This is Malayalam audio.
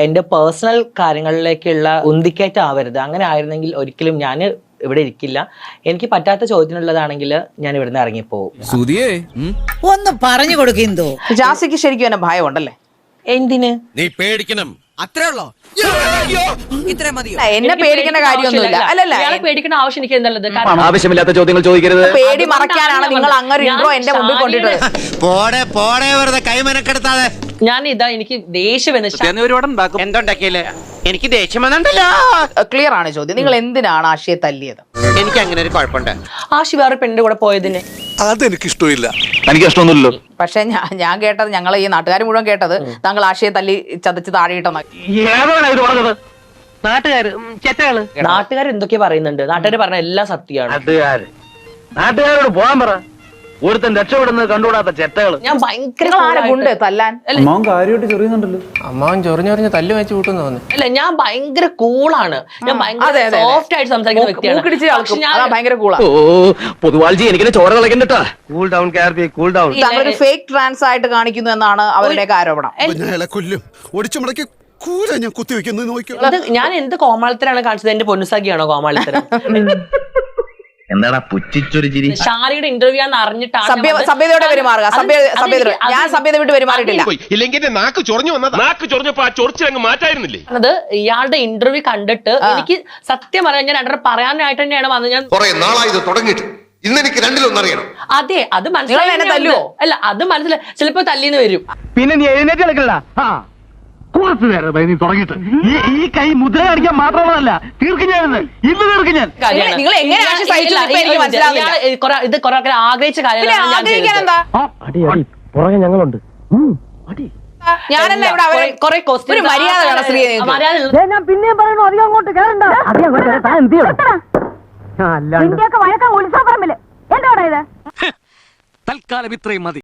എന്റെ പേഴ്സണൽ കാര്യങ്ങളിലേക്കുള്ള ഉന്തിക്കയറ്റം ആവരുത്. അങ്ങനെ ആയിരുന്നെങ്കിൽ ഒരിക്കലും ഞാൻ ഇവിടെ ഇരിക്കില്ല. എനിക്ക് പറ്റാത്ത ചോദ്യത്തിനുള്ളതാണെങ്കിൽ ഞാൻ ഇവിടുന്ന് ഇറങ്ങിപ്പോവും. ഒന്ന് പറഞ്ഞു കൊടുക്കുന്നോ. ജാസിക്ക് ശരിക്കും എന്നെ ഭയമുണ്ടല്ലേ? എന്തിന്? നീ പേടിക്കണം. അത്രേ ഉള്ളോ? ഇത്രേ മതിയോ? എന്നെ പേടിക്കേണ്ട കാര്യമൊന്നുമില്ല. അല്ലല്ല, പേടിക്കേണ്ട ആവശ്യം എനിക്ക് എന്നുള്ളത്. ആവശ്യമില്ലാത്ത ചോദ്യങ്ങൾ ചോദിക്കരുത്. പേടി മറയ്ക്കാനാണ് നിങ്ങൾ അങ്ങനെ ഇൻട്രോ എന്റെ മുമ്പിൽ കൊണ്ടിട്ടത്. പോടെ വെറുതെ കൈമനക്കെടുത്താതെ. ഞാൻ ഇതാ എനിക്ക് ദേഷ്യം എന്തുണ്ടാക്കിയില്ലേ? എനിക്ക് ദേഷ്യം വന്നിട്ടല്ലോ. ക്ലിയർ ആണ് ചോദ്യം. നിങ്ങൾ എന്തിനാണ് ആശയെ തല്ലിയത്? എനിക്ക് അങ്ങനെ ഒരു കുഴപ്പമുണ്ട്. ആശി വേറെ പെണ്ണിന്റെ കൂടെ പോയതിന് അതെനിക്ക് ഇഷ്ടമില്ല. എനിക്ക് ഇഷ്ടമൊന്നുമില്ലല്ലോ. പക്ഷെ ഞാൻ കേട്ടത്, ഞങ്ങൾ ഈ നാട്ടുകാർ മുഴുവൻ കേട്ടത്, താങ്കൾ ആശയെ തല്ലി ചതച്ച് താഴെയിട്ടെന്ന്. നാട്ടുകാർ എന്തൊക്കെയാ പറയുന്നുണ്ട്? നാട്ടുകാർ പറഞ്ഞ എല്ലാം സത്യമാണ്. നാട്ടുകാരോട് പോകാൻ പറ. ഒരുത്തൻ രക്ഷപ്പെടുന്നത് കണ്ടുകൂടാത്ത ചെറ്റകള്. ഞാൻ ഭയങ്കര തല്ലാൻ അമ്മാവൻ ചൊറിഞ്ഞൊറിഞ്ഞ് തല്ലു വെച്ച് കൂട്ടുന്നു തോന്നുന്നു. അല്ല, ഞാൻ ഭയങ്കര കൂളാണ്. ഞാൻ ഭയങ്കര സോഫ്റ്റ് ആയിട്ട് സംസാരിക്കുന്ന വ്യക്തിയാണ്. ഭയങ്കര കൂളാ. പൊതുവാൾജി എനിക്കിനെ ചോര കളക്കണ്ടട്ടാ. Cool down Karthi, cool down. താങ്കളൊരു ഫേക്ക് ട്രാൻസ് ആയിട്ട് കാണിക്കുന്നു എന്നാണ് അവരുടെയൊക്കെ ആരോപണം. ഞാൻ എന്ത് കോമാളിത്തരാണ് കാണിച്ചത്? എന്റെ പൊന്നുസാക്കിയാണോ കോമാളിത്തരം? എന്താടാ പുച്ഛിച്ചൊരു ചിരി? ഷാരിയുടെ ഇന്റർവ്യൂ ആണെന്ന് അറിഞ്ഞിട്ടാണ് സഭ്യതയോടെ പെരുമാറുക. ഞാൻ സഭ്യത വിട്ട് പെരുമാറിയിട്ടില്ല. ഇല്ലെങ്കിൽ നാക്ക് ചൊറിഞ്ഞു വന്നത്. നാക്ക് ചൊറിഞ്ഞപ്പോ ആ ചൊറിച്ചിലങ്ങ് മാറ്റായിരുന്നില്ലേ? ഇയാളുടെ ഇന്റർവ്യൂ കണ്ടിട്ട് എനിക്ക് സത്യം പറയാൻ ഞാൻ രണ്ടര പറയാനായിട്ട് തന്നെയാണ് വന്നത്. ഞാൻ തുടങ്ങിയിട്ട് ഇന്നെനിക്ക് രണ്ടിലൊന്നറിയണം. അതെ, അത് മനസ്സിലായി. അല്ല, അത് മനസ്സിലായി. ചിലപ്പോ തല്ലിന്ന് വരും. പിന്നെ നീ എഴുന്നേറ്റ് കളിക്കണ്ട. കുറച്ചു നേരം നീ തുടങ്ങിയിട്ട് ഈ കൈ മുദ്ര കാണിക്കാൻ മാത്രമല്ല, തീർക്കും ഞാൻ ഇന്ന് തീർക്കും ഞാൻ. നിങ്ങൾ എങ്ങനെ ആശ സഹിച്ചു എനിക്ക് മനസ്സിലാവില്ല. ഇത് കുറെ ആഗ്രഹിച്ച കാര്യങ്ങളാണ്. പുറകെ ഞങ്ങളുണ്ട്. ഞാനല്ല ഇവിടെ ഒരു മര്യാദ വേണം സ്ത്രീ. ഞാൻ പിന്നെയും പറയണു, അധികം അങ്ങോട്ട് കേറണ്ട. വഴക്കം ഉത്സവപ്പറമ്പില്. എന്താ ഇത്? തൽക്കാലം ഇത്രയും മതി.